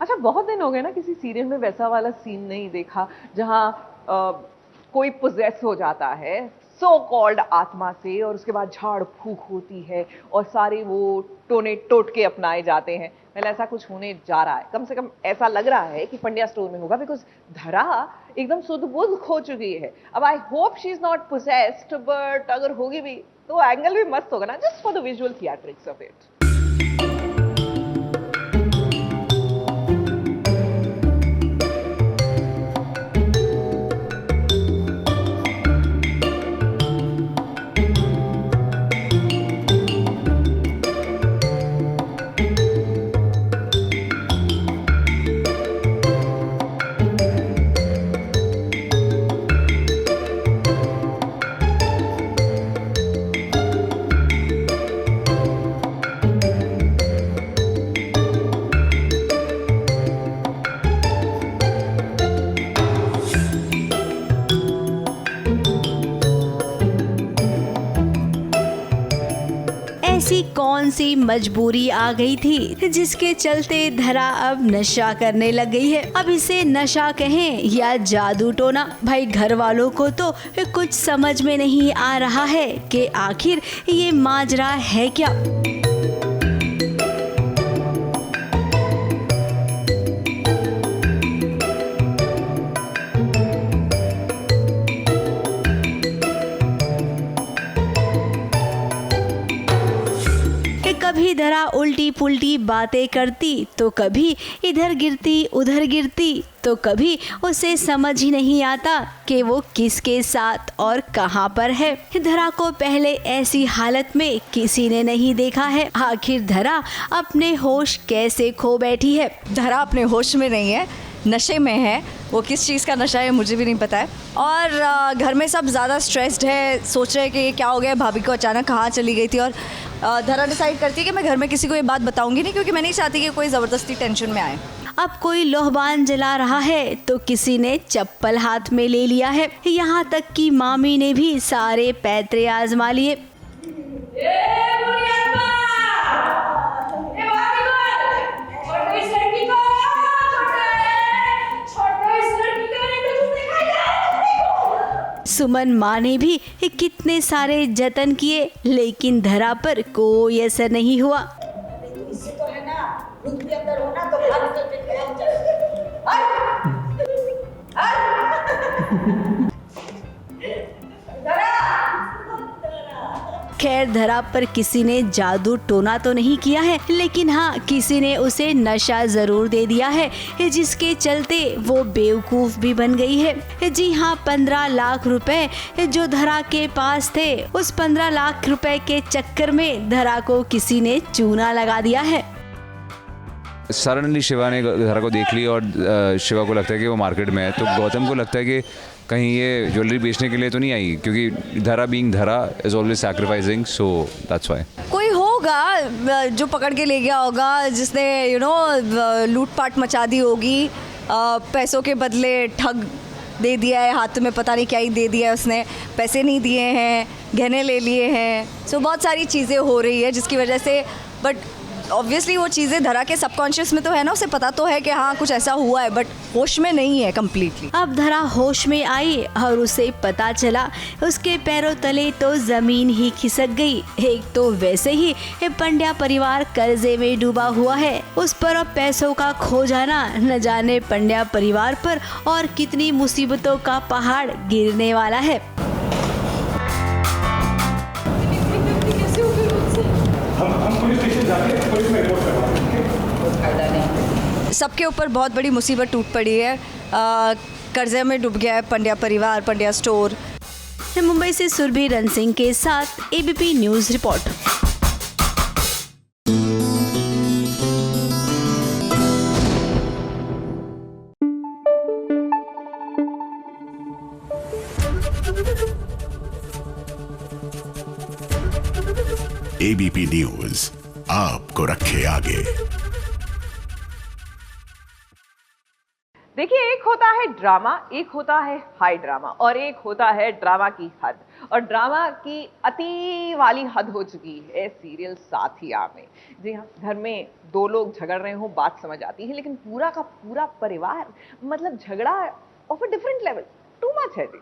अच्छा, बहुत दिन हो गए ना किसी सीरियल में वैसा वाला सीन नहीं देखा जहां कोई पोजेस हो जाता है सो कॉल्ड आत्मा से और उसके बाद झाड़ फूक होती है और सारे वो टोने टोटके अपनाए जाते हैं। पहले ऐसा कुछ होने जा रहा है, कम से कम ऐसा लग रहा है कि पंड्या स्टोर में होगा, बिकॉज धरा एकदम सुध बुध खो चुकी है। अब I hope she is not possessed, but अगर होगी भी तो एंगल भी मस्त होगा ना, just for the visual theatrics of it. ऐसी कौन सी मजबूरी आ गई थी जिसके चलते धरा अब नशा करने लग गई है। अब इसे नशा कहें या जादू टोना, भाई घर वालों को तो कुछ समझ में नहीं आ रहा है कि आखिर ये माजरा है क्या। कभी धरा उल्टी पुल्टी बातें करती तो कभी इधर गिरती उधर गिरती, तो कभी उसे समझ ही नहीं आता कि वो किसके साथ और कहां पर है। धरा को पहले ऐसी हालत में किसी ने नहीं देखा है। आखिर धरा अपने होश कैसे खो बैठी है। धरा अपने होश में नहीं है, नशे में है। वो किस चीज़ का नशा है मुझे भी नहीं पता है। और घर में सब ज़्यादा स्ट्रेस्ड है, सोच रहे हैं कि ये क्या हो गया, भाभी को अचानक कहाँ चली गई थी। और धरा डिसाइड करती है कि मैं घर में किसी को ये बात बताऊंगी नहीं, क्योंकि मैं नहीं चाहती कि कोई ज़बरदस्ती टेंशन में आए। अब कोई लोहबान जला रहा है तो किसी ने चप्पल हाथ में ले लिया है। यहाँ तक कि मामी ने भी सारे पैतरे आजमा लिए। सुमन माँ ने भी कितने सारे जतन किए, लेकिन धरा पर कोई असर नहीं हुआ। इससे तो है ना, रुक के अंदर होना तो बाहर निकल के खड़ा हो खैर धरा पर किसी ने जादू टोना तो नहीं किया है, लेकिन हाँ किसी ने उसे नशा जरूर दे दिया है, जिसके चलते वो बेवकूफ भी बन गई है। जी हाँ, 15 लाख रुपए जो धरा के पास थे, उस 15 लाख रुपए के चक्कर में धरा को किसी ने चूना लगा दिया है। सडनली शिवा ने धरा को देख लिया और शिवा को लगता है कि वो मार्केट में है, तो गौतम को लगता है कि कहीं ये ज्वेलरी बेचने के लिए तो नहीं आई, क्योंकि धरा बीइंग धरा is always sacrificing, so that's why. कोई होगा जो पकड़ के ले गया होगा, जिसने लूटपाट मचा दी होगी, पैसों के बदले ठग दे दिया है, हाथ में पता नहीं क्या ही दे दिया है उसने, पैसे नहीं दिए हैं, गहने ले लिए हैं। सो बहुत सारी चीज़ें हो रही है जिसकी वजह से, बट ऑब्वियसली वो चीज़ें धरा के सबकॉन्शियस में तो है ना, उसे पता तो है कि हाँ कुछ ऐसा हुआ है, बट होश में नहीं है कम्प्लीटली। अब धरा होश में आई और उसे पता चला उसके पैरों तले तो जमीन ही खिसक गई। एक तो वैसे ही पंड्या परिवार कर्जे में डूबा हुआ है, उस पर अब पैसों का खो जाना, न जाने पंड्या परिवार पर और कितनी मुसीबतों का पहाड़ गिरने वाला है। सबके ऊपर बहुत बड़ी मुसीबत टूट पड़ी है, कर्जे में डूब गया है पंड्या परिवार, पंड्या स्टोर। मुंबई से सुरभि रन सिंह के साथ ABP news report. ABP news आपको रखे आगे। देखिए, एक होता है ड्रामा, एक होता है हाई ड्रामा और एक होता है ड्रामा की हद। और ड्रामा की अति वाली हद हो चुकी है सीरियल साथिया में। जी हाँ, घर में दो लोग झगड़ रहे हो बात समझ आती है, लेकिन पूरा का पूरा परिवार मतलब झगड़ा of a different level, too much है जी।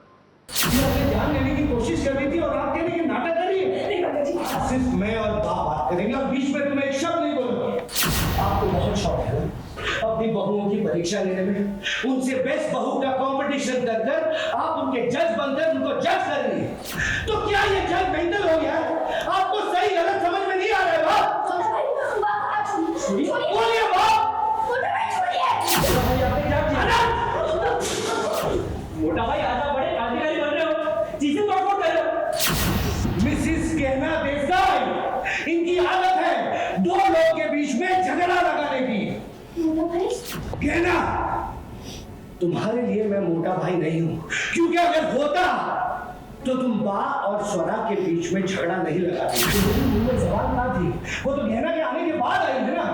आपने जान लेने की कोशिश कर रही थी और आप कहने की नाटक कर रही है। सिर्फ मैं और बात करेंगे और बीच में तुम्हें एक शब्द नहीं बोलूंगा। आपको बहुत शौक है अपनी बहुओं की परीक्षा लेने में, उनसे बेस्ट बहू का कंपटीशन कर कर आप उनके जज बनकर उनको जज कर रही है। तो क्या ये जज मेंटल हो गया है? आपको सही गलत समझ में नहीं आ रहा है बाप? बोलिए बाप। मोटा भाई आजा, बड़े क्रांतिकारी बन रहे हो, चीजें तोड़-फोड़ कर रहे हो। मिसिस गहना देसाई, इनकी आदत है दो लोग के बीच में झगड़ा लगाने की। गहना, तुम्हारे लिए मैं मोटा भाई नहीं हूं, क्योंकि अगर होता तो तुम बा और स्वरा के बीच में झगड़ा नहीं लगाती। मुंह में जबान ना थी, वो तो गहना के आने के बाद आई है ना।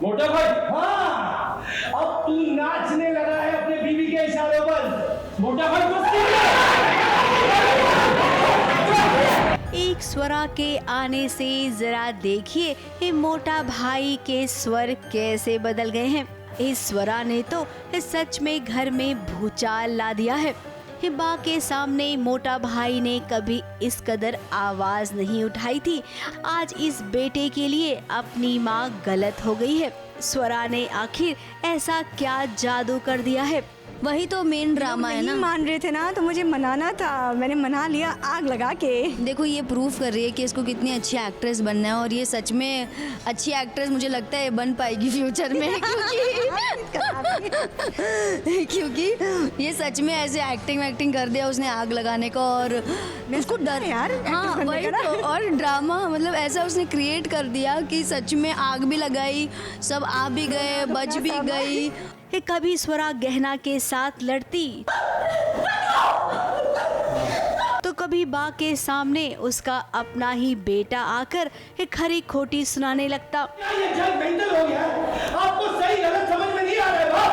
मोटा भाई, हाँ, अब तू नाचने लगा है अपने बीवी के इशारों पर। मोटा भाई एक स्वरा के आने से जरा देखिए ये मोटा भाई के स्वर कैसे बदल गए हैं। इस स्वरा ने तो सच में घर में भूचाल ला दिया है। हिबा के सामने मोटा भाई ने कभी इस कदर आवाज नहीं उठाई थी। आज इस बेटे के लिए अपनी माँ गलत हो गई है। स्वरा ने आखिर ऐसा क्या जादू कर दिया है? वही तो मेन ड्रामा है ना। मान रहे थे ना तो मुझे मनाना था, मैंने मना लिया आग लगा के। देखो ये प्रूफ कर रही है कि इसको कितनी अच्छी एक्ट्रेस बनना है, और ये सच में अच्छी एक्ट्रेस मुझे लगता है बन पाएगी फ्यूचर में। क्योंकि ये सच में ऐसे एक्टिंग कर दिया उसने आग लगाने का, और उसको डर यार। हाँ वही तो, और ड्रामा मतलब ऐसा उसने क्रिएट कर दिया कि सच में आग भी लगाई, सब आ भी गए, बच भी गई। कभी स्वरा गहना के साथ लड़ती तो कभी बा के सामने उसका अपना ही बेटा आकर खरी खोटी सुनाने लगता। क्या ये जज मेंटल हो गया है? आपको सही गलत समझ में नहीं आ रहा है बाप?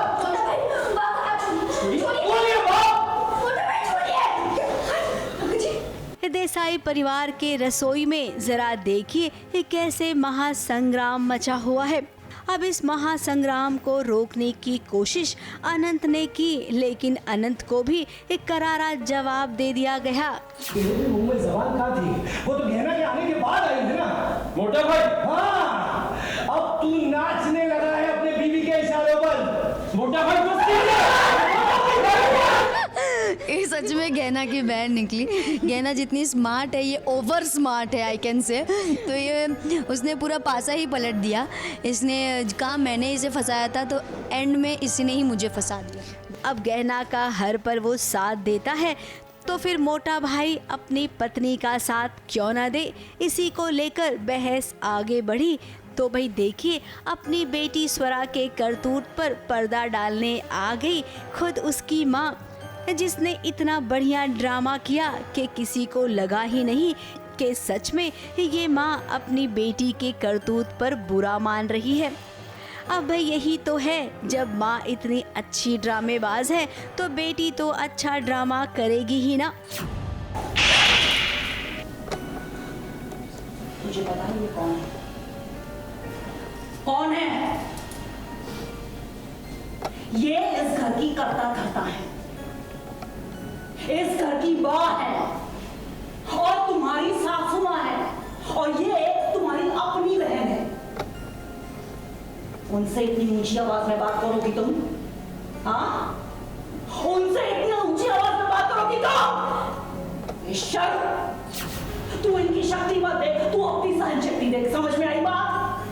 बोलिए बाप। देसाई परिवार के रसोई में जरा देखिए कैसे महासंग्राम मचा हुआ है। अब इस महासंग्राम को रोकने की कोशिश अनंत ने की, लेकिन अनंत को भी एक करारा जवाब दे दिया गया। तेरे मुंह में जबान कहाँ थी? वो तो गहना के आने के बाद आई है ना। मोटा भाई, हाँ, अब तू नाचने लगा है अपने बीवी के इशारों पर। मोटा भाई ये सच में गहना की बहन निकली। गहना जितनी स्मार्ट है, ये ओवर स्मार्ट है आई कैन से। तो ये उसने पूरा पासा ही पलट दिया। इसने कहा मैंने इसे फंसाया था, तो एंड में इसी ने ही मुझे फंसा दिया। अब गहना का हर पर वो साथ देता है, तो फिर मोटा भाई अपनी पत्नी का साथ क्यों ना दे? इसी को लेकर बहस आगे बढ़ी। तो भाई देखिए, अपनी बेटी स्वरा के करतूत पर पर्दा डालने आ गई खुद उसकी माँ, जिसने इतना बढ़िया ड्रामा किया कि किसी को लगा ही नहीं कि सच में ये माँ अपनी बेटी के करतूत पर बुरा मान रही है। अब भाई यही तो है, जब माँ इतनी अच्छी ड्रामेबाज है तो बेटी तो अच्छा ड्रामा करेगी ही ना। मुझे पता नहीं ये कौन है। कौन है? ये इस घर की कर्ता धर्ता है, इस घर की माँ है, और तुम्हारी सासू माँ है, और ये तुम्हारी अपनी बहन है। उनसे इतनी ऊंची आवाज में बात करोगी तुम? हाँ, उनसे इतनी ऊंची आवाज में बात करोगी तुम? शर्म। तू इनकी शक्ति मत देख, तू अपनी सहन शक्ति देख। समझ में आई बात?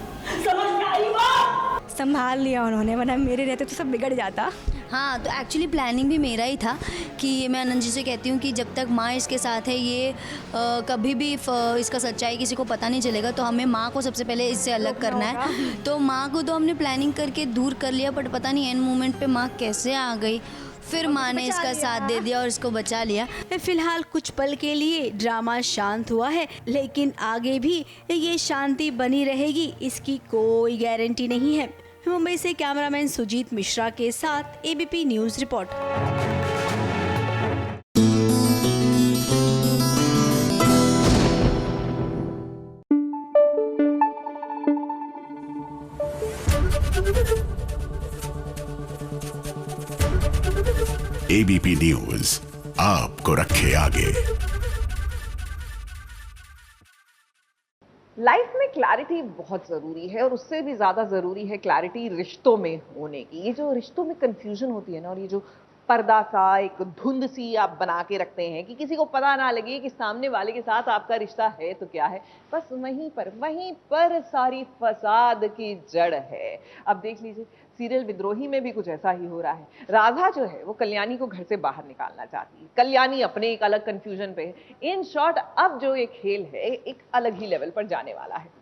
समझ में आई बात? संभाल लिया उन्होंने, वरना मेरे रहते तो सब बिगड़ जाता। हाँ, तो एक्चुअली प्लानिंग भी मेरा ही था कि मैं आनंद जी से कहती हूँ कि जब तक माँ इसके साथ है, ये कभी भी इसका सच्चाई किसी को पता नहीं चलेगा, तो हमें माँ को सबसे पहले इससे अलग करना है। तो माँ को तो हमने प्लानिंग करके दूर कर लिया, बट पता नहीं एंड मोमेंट पे माँ कैसे आ गई, फिर माँ ने इसका साथ दे दिया और इसको बचा लिया। फिलहाल कुछ पल के लिए ड्रामा शांत हुआ है, लेकिन आगे भी ये शांति बनी रहेगी इसकी कोई गारंटी नहीं है। मुंबई से कैमरामैन सुजीत मिश्रा के साथ ABP news report. ABP news आपको रखे आगे। लाइफ में क्लैरिटी बहुत ज़रूरी है और उससे भी ज़्यादा ज़रूरी है क्लैरिटी रिश्तों में होने की। ये जो रिश्तों में कंफ्यूजन होती है ना, और ये जो पर्दा सा एक धुंध सी आप बना के रखते हैं कि किसी को पता ना लगे कि सामने वाले के साथ आपका रिश्ता है तो क्या है, बस वहीं पर सारी फसाद की जड़ है। अब देख लीजिए, सीरियल विद्रोही में भी कुछ ऐसा ही हो रहा है। राधा जो है वो कल्याणी को घर से बाहर निकालना चाहती है, कल्याणी अपने एक अलग कंफ्यूजन पे है। इन शॉर्ट, अब जो ये खेल है एक अलग ही लेवल पर जाने वाला है।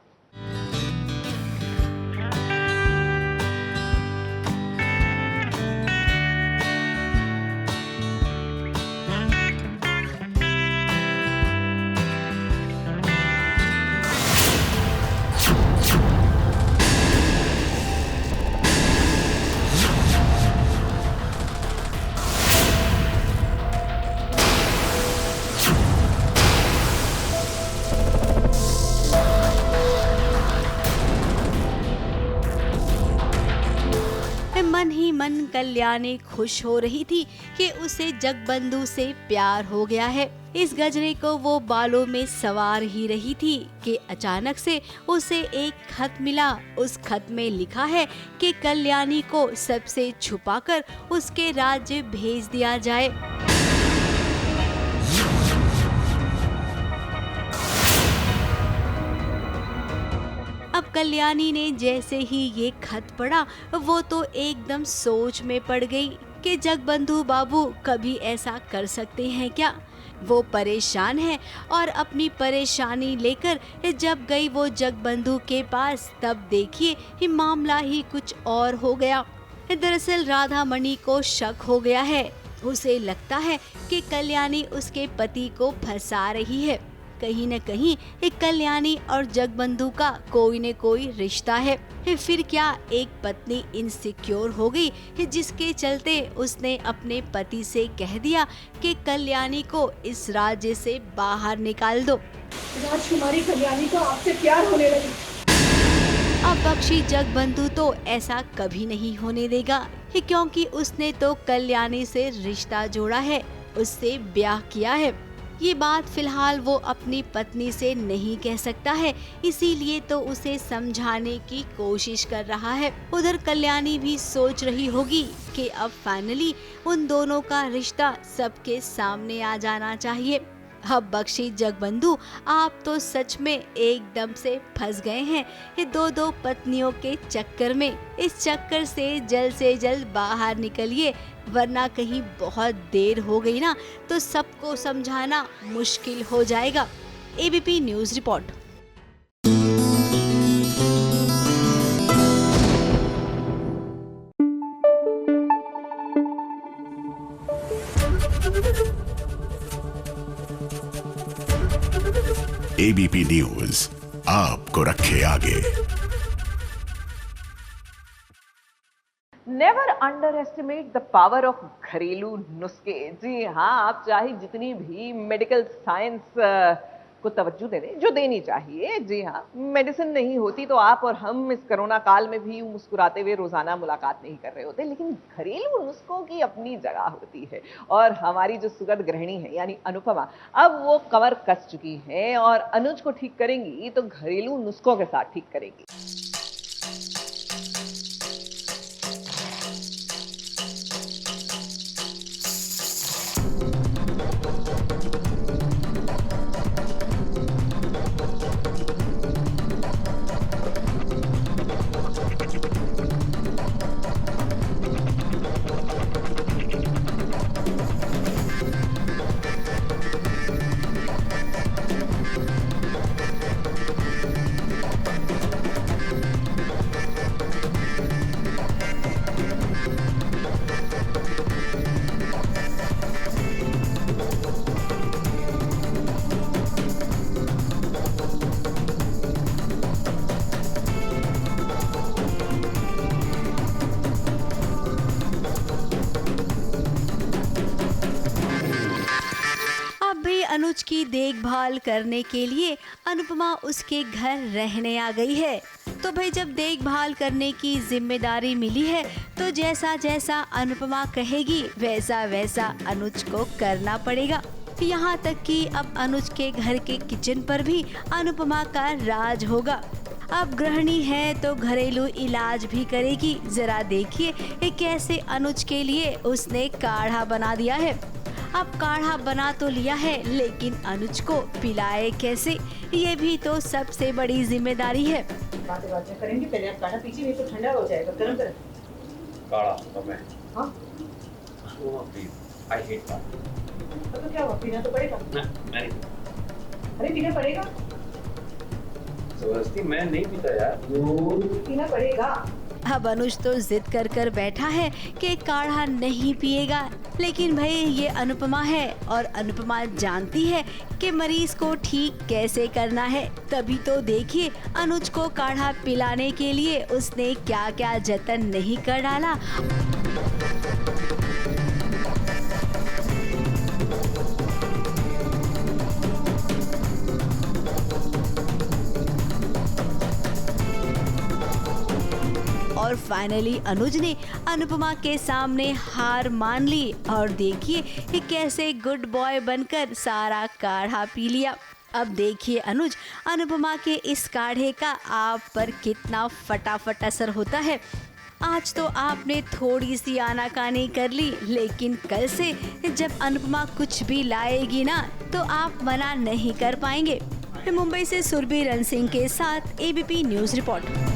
मन ही मन कल्याणी खुश हो रही थी कि उसे जगबंधु से प्यार हो गया है। इस गजरे को वो बालों में सवार ही रही थी कि अचानक से उसे एक खत मिला। उस खत में लिखा है कि कल्याणी को सबसे छुपाकर उसके राज्य भेज दिया जाए। अब कल्याणी ने जैसे ही ये खत पढ़ा, वो तो एकदम सोच में पड़ गई कि जगबंधु बाबू कभी ऐसा कर सकते हैं क्या। वो परेशान है और अपनी परेशानी लेकर जब गई वो जगबंधु के पास, तब देखिए मामला ही कुछ और हो गया। दरअसल राधा मणि को शक हो गया है। उसे लगता है कि कल्याणी उसके पति को फंसा रही है। कहीं न कहीं एक कल्याणी और जगबंधु का कोई न कोई रिश्ता है। फिर क्या एक पत्नी इनसिक्योर हो गई, जिसके चलते उसने अपने पति से कह दिया कि कल्याणी को इस राज्य से बाहर निकाल दो। राजकुमारी कल्याणी को आपसे प्यार होने लगी। अब बख्शी जगबंधु तो ऐसा कभी नहीं होने देगा, क्योंकि उसने तो कल्याणी से रिश्ता जोड़ा है, उससे ब्याह किया है। ये बात फिलहाल वो अपनी पत्नी से नहीं कह सकता है, इसीलिए तो उसे समझाने की कोशिश कर रहा है। उधर कल्याणी भी सोच रही होगी कि अब फाइनली उन दोनों का रिश्ता सबके सामने आ जाना चाहिए। अब बख्शी जगबंधु, आप तो सच में एकदम से फंस गए हैं ये दो पत्नियों के चक्कर में। इस चक्कर से जल्द बाहर निकलिए, वरना कहीं बहुत देर हो गई ना तो सबको समझाना मुश्किल हो जाएगा। ABP news report. ABP news आपको रखे आगे। Never under estimate the power of घरेलू नुस्खे। जी हाँ, आप चाहे जितनी भी मेडिकल साइंस को तवज्जो दे दें, जो देनी चाहिए। जी हाँ, मेडिसिन नहीं होती तो आप और हम इस कोरोना काल में भी मुस्कुराते हुए रोजाना मुलाकात नहीं कर रहे होते, लेकिन घरेलू नुस्खों की अपनी जगह होती है। और हमारी जो सुगंध गृहिणी है यानी अनुपमा, अब वो कमर कस चुकी हैं और अनुज को ठीक करेंगी तो घरेलू नुस्खों के साथ ठीक करेंगी। अनुज की देखभाल करने के लिए अनुपमा उसके घर रहने आ गई है। तो भाई जब देखभाल करने की जिम्मेदारी मिली है तो जैसा जैसा अनुपमा कहेगी वैसा वैसा अनुज को करना पड़ेगा। यहाँ तक कि अब अनुज के घर के किचन पर भी अनुपमा का राज होगा। अब गृहिणी है तो घरेलू इलाज भी करेगी। जरा देखिए कैसे अनुज के लिए उसने काढ़ा बना दिया है। अब काढ़ा बना तो लिया है लेकिन अनुज को पिलाए कैसे, ये भी तो सबसे बड़ी जिम्मेदारी है। बातें करेंगे, पहले आप काढ़ा पीजिए, नहीं तो ठंडा हो जाएगा। गरम गरम काढ़ा तो मैं हाँ आई हेट काढ़ा। तो क्या हुआ, पीना तो पड़ेगा। मैं अरे पीना पड़ेगा, जबरदस्ती मैं नहीं पीता यार, पीना पड़ेगा। अब अनुज तो जिद कर कर बैठा है कि काढ़ा नहीं पिएगा, लेकिन भाई ये अनुपमा है और अनुपमा जानती है कि मरीज को ठीक कैसे करना है। तभी तो देखिए अनुज को काढ़ा पिलाने के लिए उसने क्या क्या जतन नहीं कर डाला। और फाइनली अनुज ने अनुपमा के सामने हार मान ली और देखिए कि कैसे गुड बॉय बनकर सारा काढ़ा पी लिया। अब देखिए अनुज अनुपमा के इस काढ़े का आप पर कितना फटाफट असर होता है। आज तो आपने थोड़ी सी आनाकानी कर ली, लेकिन कल से जब अनुपमा कुछ भी लाएगी ना तो आप मना नहीं कर पाएंगे। मुंबई से सुरभि रण सिंह के साथ ABP news report.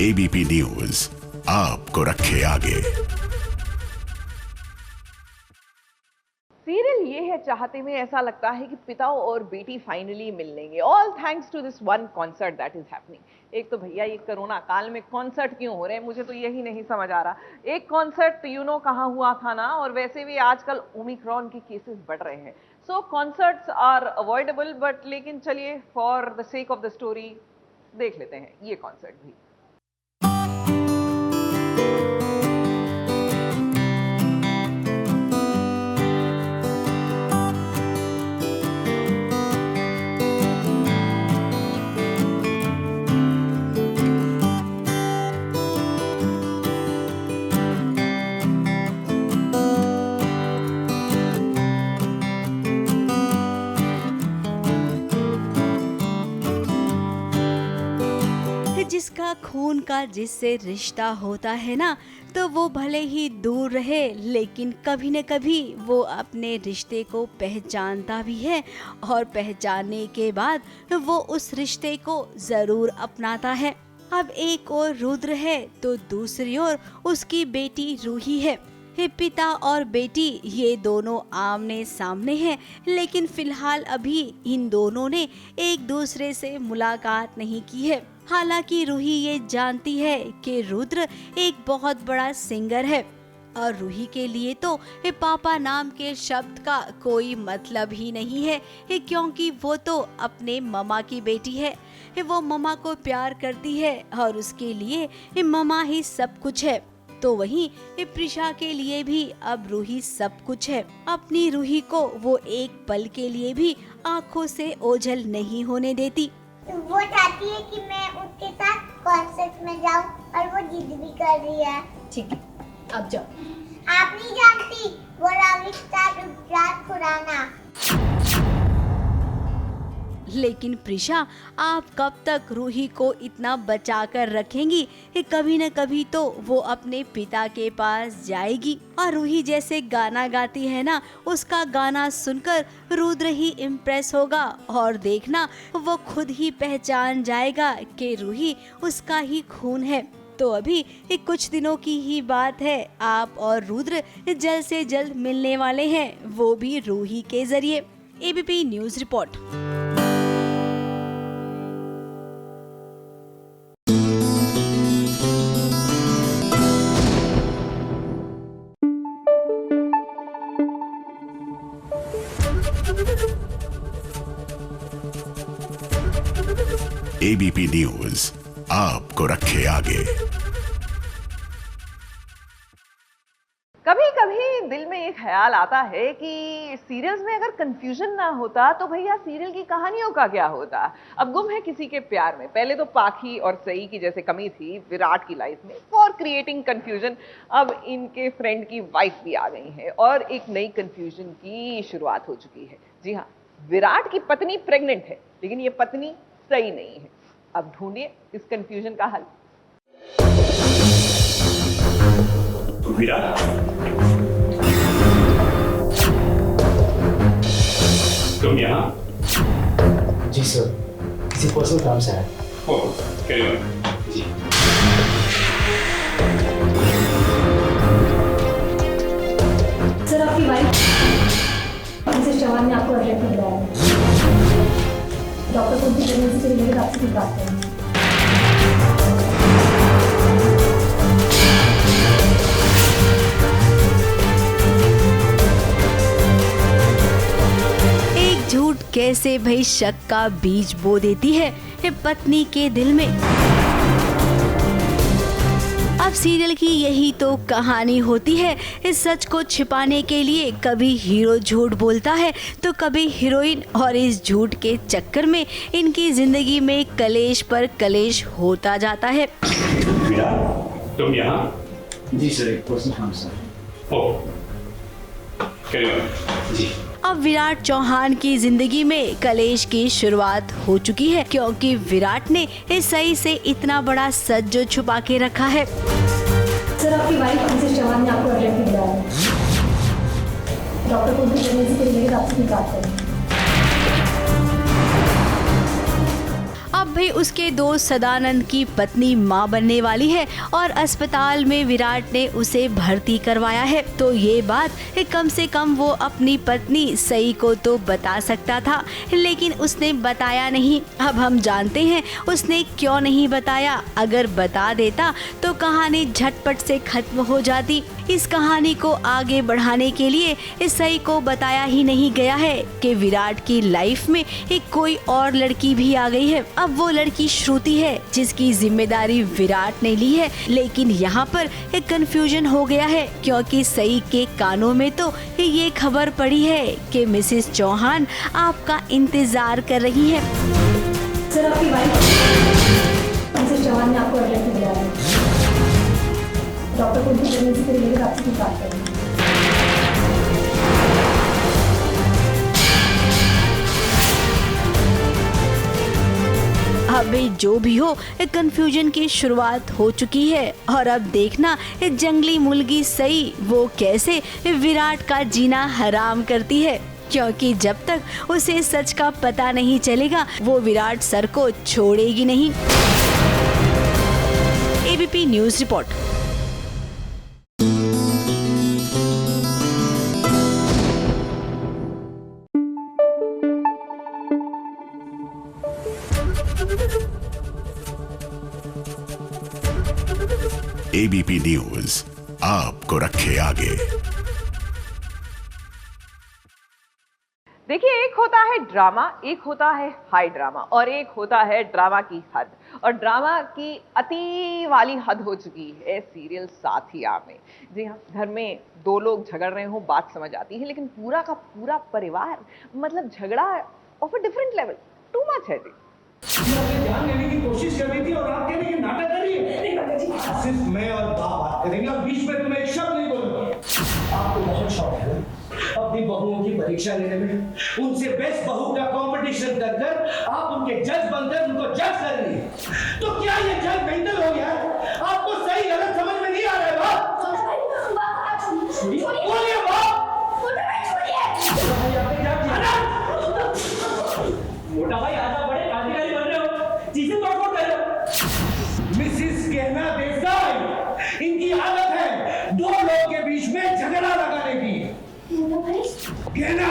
ABP news आपको रखे आगे। सीरियल ये है चाहते में ऐसा लगता है कि पिता और बेटी फाइनली मिल लेंगे, all thanks to this one concert that is happening. एक तो भैया ये कोरोना काल में कॉन्सर्ट क्यों हो रहे हैं, मुझे तो यही नहीं समझ आ रहा। एक कॉन्सर्ट कहाँ हुआ था ना, और वैसे भी आजकल ओमिक्रॉन के केसेस बढ़ रहे हैं, सो कॉन्सर्ट्स आर अवॉइडेबल, बट लेकिन चलिए for the sake of the story देख लेते हैं ये कॉन्सर्ट भी। जिसका खून का जिससे रिश्ता होता है ना, तो वो भले ही दूर रहे लेकिन कभी न कभी वो अपने रिश्ते को पहचानता भी है, और पहचानने के बाद वो उस रिश्ते को जरूर अपनाता है। अब एक और रुद्र है तो दूसरी ओर उसकी बेटी रूही है। पिता और बेटी ये दोनों आमने सामने हैं, लेकिन फिलहाल अभी इन दोनों ने एक दूसरे से मुलाकात नहीं की है। हालांकि रूही ये जानती है कि रुद्र एक बहुत बड़ा सिंगर है, और रूही के लिए तो पापा नाम के शब्द का कोई मतलब ही नहीं है, क्योंकि वो तो अपने ममा की बेटी है। वो ममा को प्यार करती है और उसके लिए ममा ही सब कुछ है। तो वहीं प्रिशा के लिए भी अब रूही सब कुछ है। अपनी रूही को वो एक पल के लिए भी आंखों से ओझल नहीं होने देती। वो चाहती है कि मैं उसके साथ कॉन्सर्ट में जाऊं, और वो जिद भी कर रही है। ठीक है, अब जाओ। आप नहीं जानती वो राविष्टा रुद्राक्ष खुराना। लेकिन प्रिशा, आप कब तक रूही को इतना बचा कर रखेंगी? कभी न कभी तो वो अपने पिता के पास जाएगी, और रूही जैसे गाना गाती है ना, उसका गाना सुनकर रुद्र ही इम्प्रेस होगा, और देखना वो खुद ही पहचान जाएगा कि रूही उसका ही खून है। तो अभी कुछ दिनों की ही बात है, आप और रुद्र जल्द से जल्द मिलने वाले हैं, वो भी रूही के जरिए। ABP news report. ABP news आपको रखे आगे। कभी कभी दिल में ये ख्याल आता है कि सीरियल्स में अगर कंफ्यूजन ना होता तो भैया सीरियल की कहानियों का क्या होता। अब गुम है किसी के प्यार में, पहले तो पाखी और सई की जैसे कमी थी विराट की लाइफ में फॉर क्रिएटिंग कंफ्यूजन, अब इनके फ्रेंड की वाइफ भी आ गई है और एक नई कंफ्यूजन की शुरुआत हो चुकी है। जी हाँ, विराट की पत्नी प्रेग्नेंट है, लेकिन ये पत्नी सही नहीं है। अब ढूंढिए इस कंफ्यूजन का हल। विराट, तुम यहाँ? जी सर, किसी पर्सनल काम से आया। ओह, कैरी ऑन। जी। सर, आपकी वाइफ मिसेस चौहान ने आपको एड्रेस दिलाया है। डॉक्टर को उनकी प्रेगनेंसी से रिलेटेड आपसे कुछ बात करनी है। झूठ कैसे भई शक का बीज बो देती है पत्नी के दिल में। अब सीरियल की यही तो कहानी होती है। इस सच को छिपाने के लिए कभी हीरो झूठ बोलता है तो कभी हीरोइन, और इस झूठ के चक्कर में इनकी जिंदगी में कलेश पर कलेश होता जाता है। विराट, तुम यहाँ? जी सर, एक पर्सनल काम से। ओह, कैरी ऑन। जी। अब विराट चौहान की जिंदगी में कलेश की शुरुआत हो चुकी है, क्योंकि विराट ने इस सई से इतना बड़ा सच जो छुपा के रखा है। सर, आपकी वाइफ मिसेस चौहान ने आपको एड्रेस दिलाया है। डॉक्टर को उनकी प्रेगनेंसी से रिलेटेड आपसे कुछ बात करनी है। अब भी उसके दोस्त सदानंद की पत्नी मां बनने वाली है और अस्पताल में विराट ने उसे भर्ती करवाया है। तो ये बात कम से कम वो अपनी पत्नी सई को तो बता सकता था, लेकिन उसने बताया नहीं। अब हम जानते हैं उसने क्यों नहीं बताया। अगर बता देता तो कहानी झटपट से खत्म हो जाती। इस कहानी को आगे बढ़ाने के लिए इस सई को बताया ही नहीं गया है कि विराट की लाइफ में एक कोई और लड़की भी आ गई है। अब वो लड़की श्रुति है, जिसकी जिम्मेदारी विराट ने ली है। लेकिन यहाँ पर एक कंफ्यूजन हो गया है, क्योंकि सई के कानों में तो ये खबर पड़ी है कि मिसेस चौहान आपका इंतजार कर रही है। सर, आपकी वाइफ मिसेस चौहान ने आपको एड्रेस दिलाया है। डॉक्टर को उनकी प्रेगनेंसी से रिलेटेड आपसे कुछ बात करनी है। अभी जो भी हो, कंफ्यूजन की शुरुआत हो चुकी है। और अब देखना जंगली मुर्गी सई वो कैसे विराट का जीना हराम करती है, क्योंकि जब तक उसे सच का पता नहीं चलेगा वो विराट सर को छोड़ेगी नहीं। ABP news report. ABP news आपको रखे आगे। देखिए, एक होता है ड्रामा, एक होता है हाई ड्रामा, और एक होता है ड्रामा की हद। और ड्रामा की अति वाली हद हो चुकी है सीरियल साथिया में। जी हाँ, घर में दो लोग झगड़ रहे हो बात समझ आती है, लेकिन पूरा का पूरा परिवार मतलब झगड़ा of a different level, too much है जी। ध्यान देने की कोशिश कर रही थी और आप कहने की नाटक कर रही है। सिर्फ मैं और बात करेंगे और बीच में तुम्हें एक शब्द नहीं बोलूंगा। आपको बहुत शौक है अपनी बहुओं की परीक्षा लेने में, उनसे बेस्ट बहू का कंपटीशन कर कर आप उनके जज बनकर उनको जज कर रही है। तो क्या ये जज मेंटल हो गया? आपको सही गलत समझ में नहीं आ रहा है? बोलिए बाप। मोटा भाई आजा, बड़े क्रांतिकारी बन रहे हो, चीजें तोड़ कर रहे हो। मिसिस कहना देसाई, इनकी आदत है दो लोग के बीच में झगड़ा लगाने की। कहना,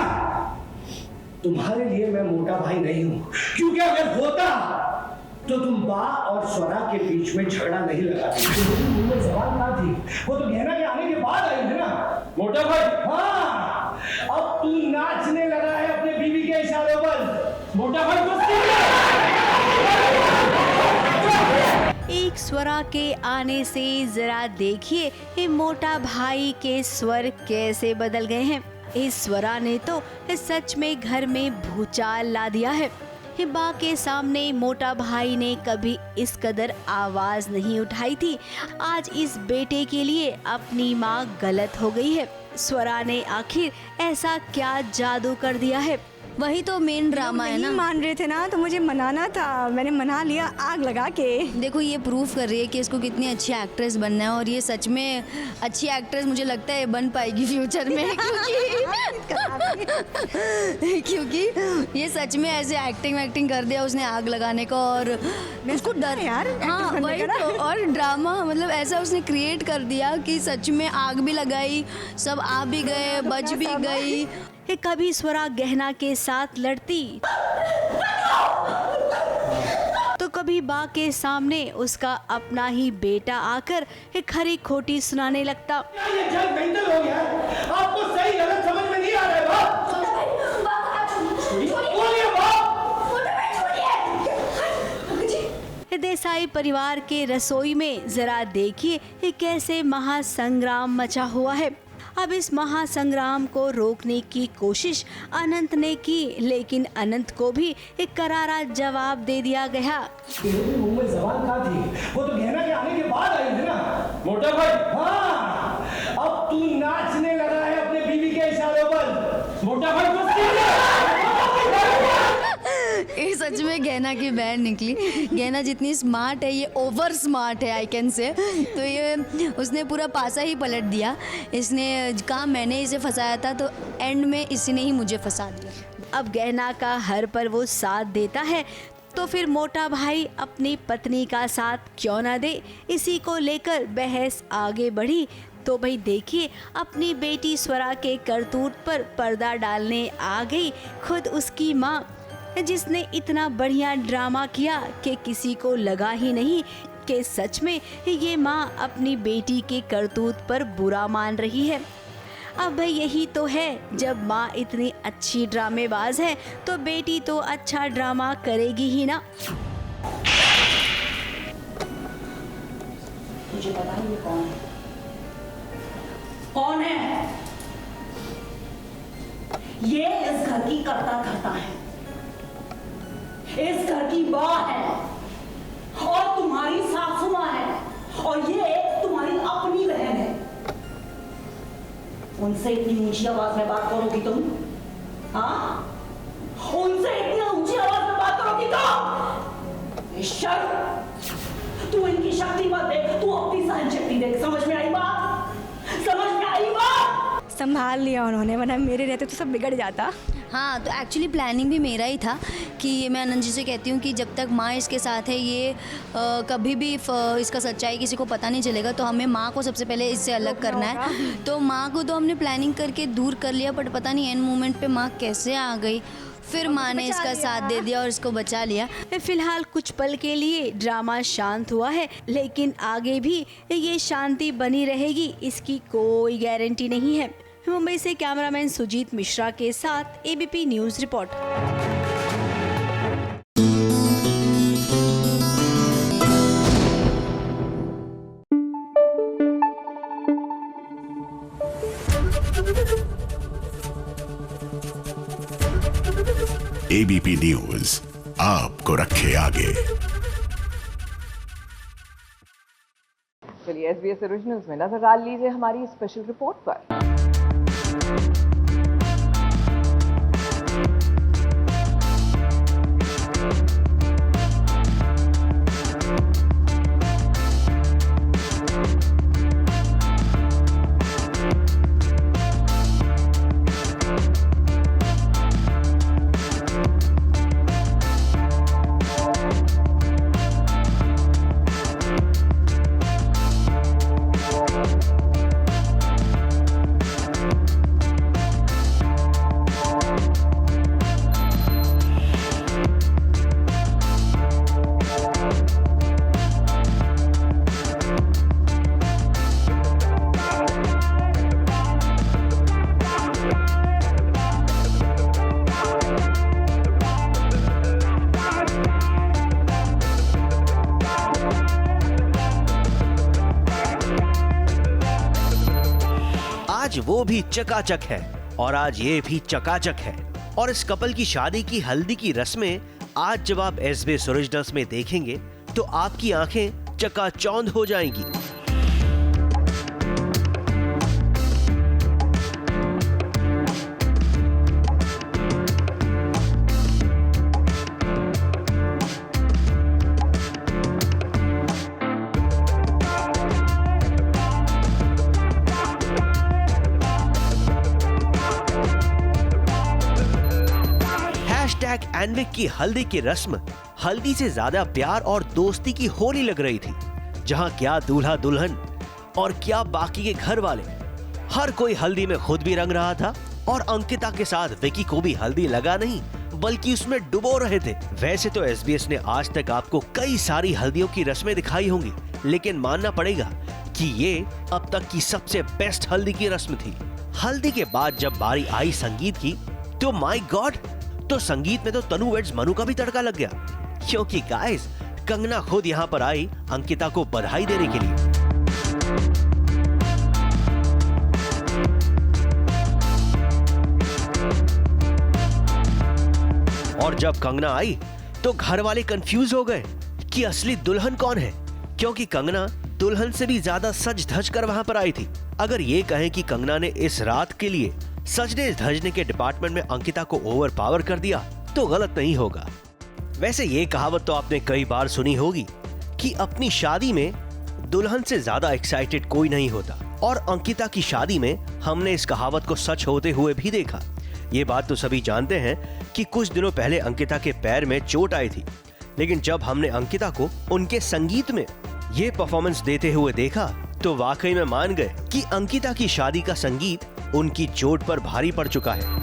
तुम्हारे लिए मैं मोटा भाई नहीं हूं, क्योंकि अगर होता तो तुम बा और स्वरा के बीच में झगड़ा नहीं लगाती। सवाल ना थी, वो तो गहना के आने के बाद आई थी ना मोटा भाई। हाँ, अब तू नाचने लगा है अपने बीवी के इशारों पर। मोटा भाई स्वरा के आने से जरा देखिए ये मोटा भाई के स्वर कैसे बदल गए हैं। इस स्वरा ने तो सच में घर में भूचाल ला दिया है। हिबा के सामने मोटा भाई ने कभी इस कदर आवाज नहीं उठाई थी। आज इस बेटे के लिए अपनी माँ गलत हो गई है। स्वरा ने आखिर ऐसा क्या जादू कर दिया है? वही तो मेन ड्रामा है ना। नहीं मान रहे थे ना, तो मुझे मनाना था, मैंने मना लिया आग लगा के। देखो ये प्रूफ कर रही है कि इसको कितनी अच्छी एक्ट्रेस बनना है, और ये सच में अच्छी एक्ट्रेस मुझे लगता है बन पाएगी फ्यूचर में क्योंकि ये सच में ऐसे एक्टिंग कर दिया उसने आग लगाने का, और उसको डर यार, हाँ वही तो, और ड्रामा मतलब ऐसा उसने क्रिएट कर दिया कि सच में आग भी लगाई, सब आ भी गए, बच भी गई। कि कभी स्वरा गहना के साथ लड़ती तो कभी बा के सामने उसका अपना ही बेटा आकर खरी खोटी सुनाने लगता। ये जंग मेंटल हो गया है। आपको सही गलत समझ में नहीं आ रहा है बाप। बोलिए बाप। देसाई परिवार के रसोई में जरा देखिए कैसे महासंग्राम मचा हुआ है। अब इस महासंग्राम को रोकने की कोशिश अनंत ने की, लेकिन अनंत को भी एक करारा जवाब दे दिया गया। तेरे भी मुंह में जबान कहाँ थी? वो तो गहना के आने के बाद आई थी ना। मोटा भाई, हाँ, अब तू नाचने लगा है अपने बीवी के इशारों पर। मोटा भाई ये सच में गहना की बहन निकली। गहना जितनी स्मार्ट है, ये ओवर स्मार्ट है आई कैन से। तो ये उसने पूरा पासा ही पलट दिया। इसने कहा मैंने इसे फंसाया था, तो एंड में इसी ने ही मुझे फंसा दिया। अब गहना का हर पर वो साथ देता है, तो फिर मोटा भाई अपनी पत्नी का साथ क्यों ना दे? इसी को लेकर बहस आगे बढ़ी। तो भाई देखिए, अपनी बेटी स्वरा के करतूत पर पर्दा डालने आ गई खुद उसकी माँ, जिसने इतना बढ़िया ड्रामा किया कि किसी को लगा ही नहीं कि सच में ये माँ अपनी बेटी के करतूत पर बुरा मान रही है। अब भाई यही तो है, जब माँ इतनी अच्छी ड्रामेबाज है तो बेटी तो अच्छा ड्रामा करेगी ही ना। मुझे पता है ये कौन है। कौन है? ये इस घर की कर्ता धर्ता है, इस घर की माँ है, और तुम्हारी सासू माँ है, और ये तुम्हारी अपनी बहन है। उनसे इतनी ऊंची आवाज में बात करोगी तुम? हाँ, उनसे इतनी ऊंची आवाज में बात करोगी तुम? ईश्वर, तू इनकी शक्ति मत देख, तू अपनी सहन शक्ति देख। समझ में आई बात? समझ में आई बात? संभाल लिया उन्होंने, वरना मेरे रहते तो सब बिगड़ जाता। हाँ, तो एक्चुअली प्लानिंग भी मेरा ही था कि मैं आनंद जी से कहती हूँ कि जब तक माँ इसके साथ है, ये कभी भी इसका सच्चाई किसी को पता नहीं चलेगा, तो हमें माँ को सबसे पहले इससे अलग करना है। तो माँ को तो हमने प्लानिंग करके दूर कर लिया, बट पता नहीं एंड मोमेंट पे माँ कैसे आ गई, फिर माँ ने इसका साथ दे दिया और इसको बचा लिया। फिलहाल कुछ पल के लिए ड्रामा शांत हुआ है, लेकिन आगे भी ये शांति बनी रहेगी इसकी कोई गारंटी नहीं है। मुंबई से कैमरामैन सुजीत मिश्रा के साथ ABP news report. ABP news आपको रखे आगे। चलिए SBS ओरिजिनल्स में नजर डाल लीजिए हमारी स्पेशल रिपोर्ट पर। आज वो भी चकाचक है और आज ये भी चकाचक है। और इस कपल की शादी की हल्दी की रस्में आज जब आप SBS ओरिजिनल्स में देखेंगे तो आपकी आंखें चकाचौंध हो जाएंगी। एनविक की हल्दी की रस्म हल्दी से ज्यादा प्यार और दोस्ती की होली लग रही थी, जहां क्या दूल्हा दुल्हन और क्या बाकी के घर वाले, हर कोई हल्दी में खुद भी रंग रहा था और अंकिता के साथ विकी को भी हल्दी लगा नहीं बल्कि उसमें डुबो रहे थे। वैसे तो SBS ने आज तक आपको कई सारी हल्दियों की रस्में दिखाई होंगी, लेकिन मानना पड़ेगा कि ये अब तक की सबसे बेस्ट हल्दी की रस्म थी। हल्दी के बाद जब बारी आई संगीत की तो माय गॉड, तो संगीत में तो तनु वेड्स मनु का भी तड़का लग गया, क्योंकि गाइस कंगना खुद यहाँ पर आई अंकिता को बधाई देने के लिए। और जब कंगना आई तो घर वाले कंफ्यूज हो गए कि असली दुल्हन कौन है, क्योंकि कंगना दुल्हन से भी ज्यादा सज धज कर वहां पर आई थी। अगर ये कहें कि कंगना ने इस रात के लिए सजने धजने के डिपार्टमेंट में अंकिता को ओवर पावर कर दिया तो गलत नहीं होगा। वैसे ये कहावत तो आपने कई बार सुनी होगी कि अपनी शादी में दुल्हन से ज्यादा एक्साइटेड कोई नहीं होता, और अंकिता की शादी में हमने इस कहावत को सच होते हुए भी देखा। ये बात तो सभी जानते हैं कि कुछ दिनों पहले अंकिता के पैर में चोट आई थी, लेकिन जब हमने अंकिता को उनके संगीत में ये परफॉर्मेंस देते हुए देखा तो वाकई में मान गए कि अंकिता की शादी का संगीत उनकी चोट पर भारी पड़ चुका है।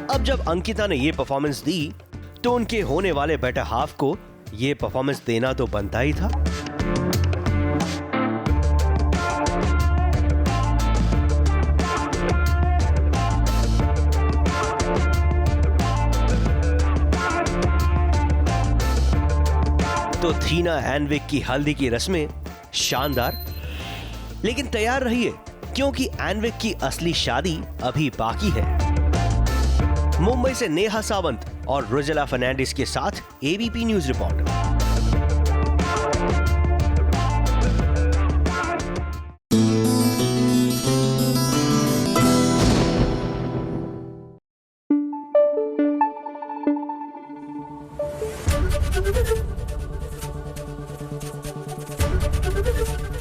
अब जब अंकिता ने ये परफॉर्मेंस दी तो उनके होने वाले बेटर हाफ को ये परफॉर्मेंस देना तो बनता ही था। तो थी ना एनविक की हल्दी की रस्में शानदार, लेकिन तैयार रहिए क्योंकि एनविक की असली शादी अभी बाकी है। मुंबई से नेहा सावंत और रोजेला फर्नांडिस के साथ ABP news report.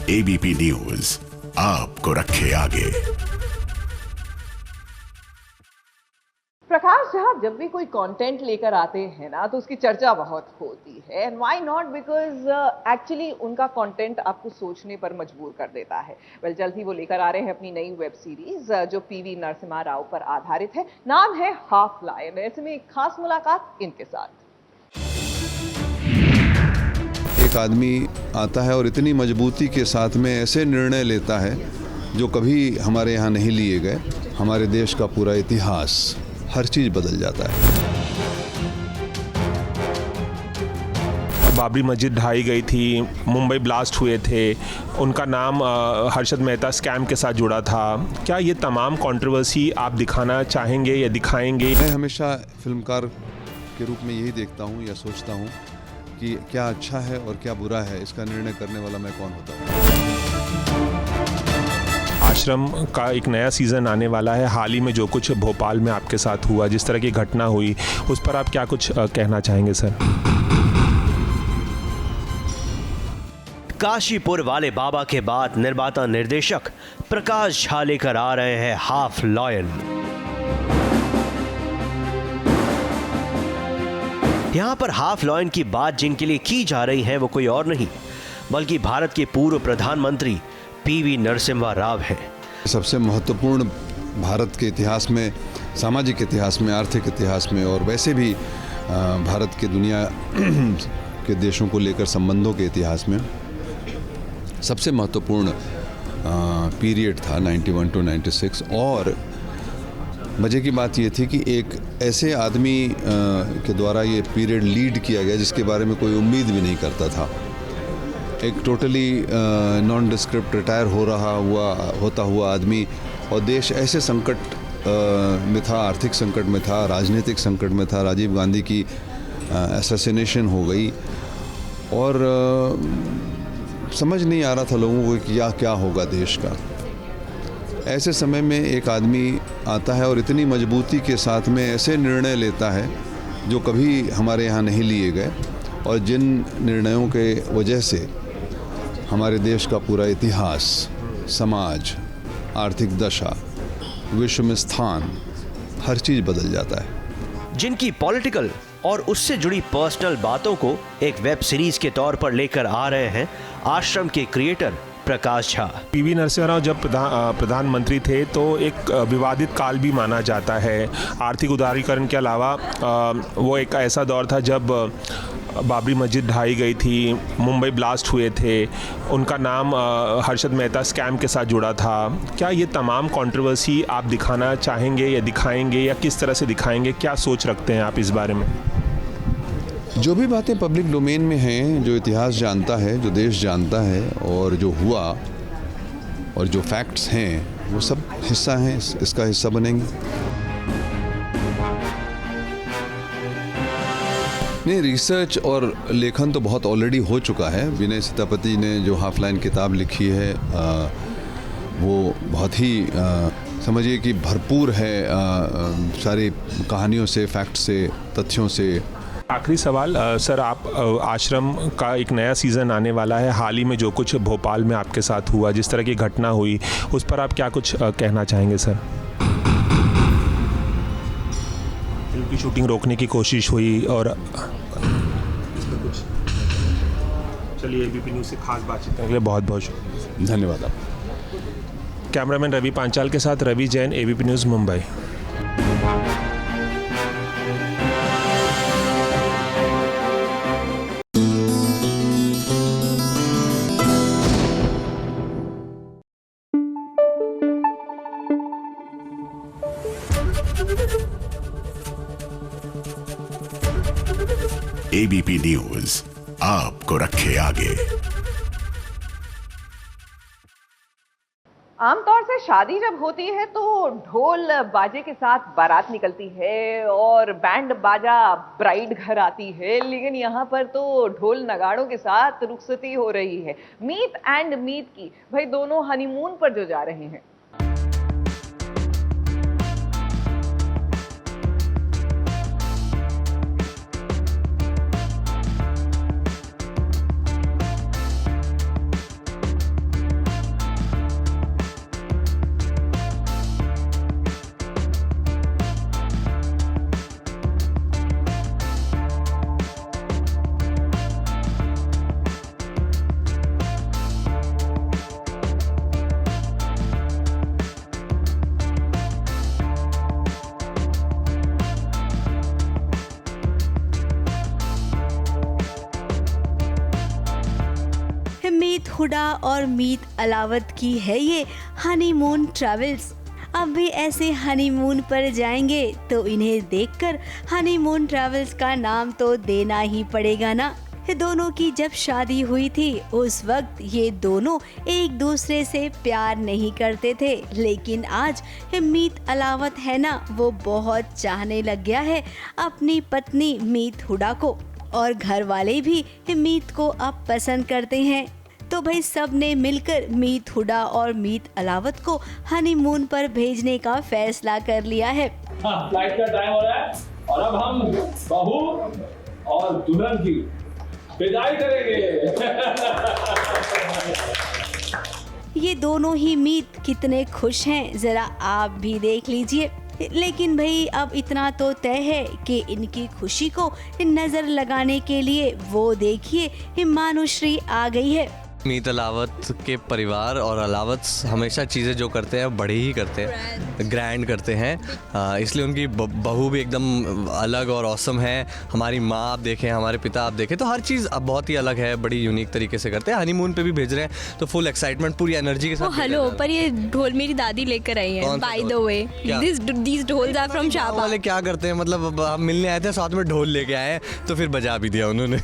ABP news आपको रखे आगे। प्रकाश झा जब भी कोई कंटेंट लेकर आते हैं ना तो उसकी चर्चा बहुत होती है, and why not, because actually उनका कंटेंट आपको सोचने पर मजबूर कर देता है। वेल, जल्द ही वो लेकर आ रहे हैं अपनी नई वेब सीरीज जो PV नरसिम्हा राव पर आधारित है। नाम है हाफ लायन। ऐसे में एक खास मुलाकात इनके साथ। एक आदमी आता है और इतनी मजबूती के साथ में ऐसे निर्णय लेता है जो कभी हमारे यहाँ नहीं लिए गए। हमारे देश का पूरा इतिहास, हर चीज़ बदल जाता है। बाबरी मस्जिद ढाई गई थी, मुंबई ब्लास्ट हुए थे, उनका नाम हर्षद मेहता स्कैम के साथ जुड़ा था। क्या ये तमाम कंट्रोवर्सी आप दिखाना चाहेंगे या दिखाएंगे? मैं हमेशा फिल्मकार के रूप में यही देखता हूँ या सोचता हूँ कि क्या अच्छा है और क्या बुरा है, इसका निर्णय करने वाला मैं कौन होता हूँ। आश्रम का एक नया सीज़न आने वाला है। हाल ही में जो कुछ भोपाल में आपके साथ हुआ, जिस तरह की घटना हुई, उस पर आप क्या कुछ कहना चाहेंगे सर? काशीपुर वाले बाबा के बाद निर्माता निर्देशक प्रकाश झा लेकर आ रहे हैं हाफ लॉयन। यहां पर हाफ लॉयन की बात जिनके लिए की जा रही है वो कोई और नहीं बल्कि भारत के पूर्व प्रधानमंत्री PV नरसिम्हा राव है। सबसे महत्वपूर्ण भारत के इतिहास में, सामाजिक इतिहास में, आर्थिक इतिहास में और वैसे भी भारत के दुनिया के देशों को लेकर संबंधों के इतिहास में सबसे महत्वपूर्ण पीरियड था 91 to 96। और मज़े की बात ये थी कि एक ऐसे आदमी के द्वारा ये पीरियड लीड किया गया जिसके बारे में कोई उम्मीद भी नहीं करता था। एक टोटली नॉन डिस्क्रिप्ट रिटायर होता हुआ आदमी, और देश ऐसे संकट में था, आर्थिक संकट में था, राजनीतिक संकट में था। राजीव गांधी की असैसिनेशन हो गई और समझ नहीं आ रहा था लोगों को कि क्या होगा देश का। ऐसे समय में एक आदमी आता है और इतनी मजबूती के साथ में ऐसे निर्णय लेता है जो कभी हमारे यहाँ नहीं लिए गए, और जिन निर्णयों के वजह से हमारे देश का पूरा इतिहास, समाज, आर्थिक दशा, विश्व में स्थान, हर चीज़ बदल जाता है। जिनकी पॉलिटिकल और उससे जुड़ी पर्सनल बातों को एक वेब सीरीज के तौर पर लेकर आ रहे हैं आश्रम के क्रिएटर प्रकाश झा। पीवी नरसिम्हा राव जब प्रधानमंत्री थे तो एक विवादित काल भी माना जाता है। आर्थिक उदारीकरण के अलावा वो एक ऐसा दौर था जब बाबरी मस्जिद ढाई गई थी, मुंबई ब्लास्ट हुए थे, उनका नाम हर्षद मेहता स्कैम के साथ जुड़ा था। क्या ये तमाम कंट्रोवर्सी आप दिखाना चाहेंगे या दिखाएंगे, या किस तरह से दिखाएंगे? क्या सोच रखते हैं आप इस बारे में? जो भी बातें पब्लिक डोमेन में हैं, जो इतिहास जानता है, जो देश जानता है, और जो हुआ और जो फैक्ट्स हैं, वो सब हिस्सा हैं, इसका हिस्सा बनेंगे। नहीं, रिसर्च और लेखन तो बहुत ऑलरेडी हो चुका है। विनय सीतापति ने जो हाफ लाइन किताब लिखी है वो बहुत ही समझिए कि भरपूर है सारी कहानियों से, फैक्ट से, तथ्यों से। आखिरी सवाल सर, आप आश्रम का एक नया सीज़न आने वाला है। हाल ही में जो कुछ भोपाल में आपके साथ हुआ, जिस तरह की घटना हुई, उस पर आप क्या कुछ कहना चाहेंगे सर? फिल्म की शूटिंग रोकने की कोशिश हुई और इस पर कुछ। चलिए, एबीपी न्यूज़ से खास बातचीत करने के लिए बहुत बहुत शुक्रिया। धन्यवाद आप। कैमरामैन रवि पांचाल के साथ रवि जैन, एबीपी न्यूज़, मुंबई। एबीपी न्यूज़ आपको रखे आगे। आमतौर से शादी जब होती है तो ढोल बाजे के साथ बारात निकलती है और बैंड बाजा ब्राइड घर आती है, लेकिन यहाँ पर तो ढोल नगाड़ों के साथ रुखसती हो रही है मीत एंड मीत की। भाई दोनों हनीमून पर जो जा रहे हैं। मीत हुडा और मीत अलावत की है ये हनीमून ट्रैवल्स। अब भी ऐसे हनीमून पर जाएंगे तो इन्हें देखकर हनीमून ट्रैवल्स का नाम तो देना ही पड़ेगा ना। दोनों की जब शादी हुई थी उस वक्त ये दोनों एक दूसरे से प्यार नहीं करते थे, लेकिन आज मीत अलावत है ना, वो बहुत चाहने लग गया है अपनी पत्नी मीत हुडा को, और घर वाले भी मीत को अब पसंद करते हैं। तो भाई सब ने मिलकर मीत हुडा और मीत अलावत को हनीमून पर भेजने का फैसला कर लिया है। फ्लाइट का टाइम हो रहा है और अब हम बहू और दुल्हन की विदाई करेंगे। ये दोनों ही मीत कितने खुश हैं, जरा आप भी देख लीजिए। लेकिन भाई अब इतना तो तय है कि इनकी खुशी को नजर लगाने के लिए वो देखिए मानुश्री आ गई है। मीत अलावत के परिवार और अलावत हमेशा चीज़ें जो करते हैं बड़े ही करते हैं, ग्रैंड करते हैं, इसलिए उनकी बहू भी एकदम अलग और ऑसम है। हमारी माँ आप देखें, हमारे पिता आप देखें, तो हर चीज़ अब बहुत ही अलग है, बड़ी यूनिक तरीके से करते हैं। हनीमून पे भी भेज रहे हैं तो फुल एक्साइटमेंट, पूरी एनर्जी के साथ। हेलो, पर ये ढोल मेरी दादी लेकर आई है। By the way, these dhols are from Shahbad. वाले क्या करते हैं, मतलब आप मिलने आए थे, साथ में ढोल लेके आए तो फिर बजा भी दिया उन्होंने।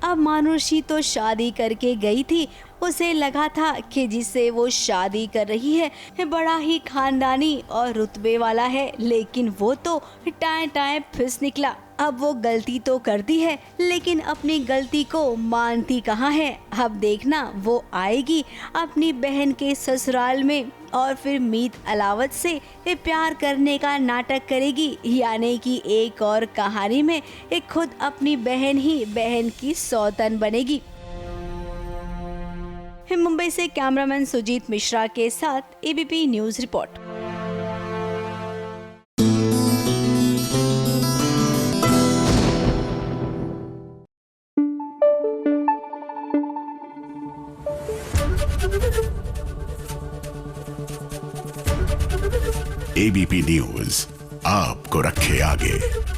अब मानुषी तो शादी करके गई थी, उसे लगा था कि जिससे वो शादी कर रही है बड़ा ही खानदानी और रुतबे वाला है, लेकिन वो तो टाएं टाएं फिस निकला। अब वो गलती तो करती है लेकिन अपनी गलती को मानती कहाँ है। अब देखना वो आएगी अपनी बहन के ससुराल में और फिर मीत अलावत से प्यार करने का नाटक करेगी, यानी कि एक और कहानी में एक खुद अपनी बहन ही बहन की सौतन बनेगी। मुंबई से कैमरामैन सुजीत मिश्रा के साथ ABP news report. ABP news आपको रखे आगे।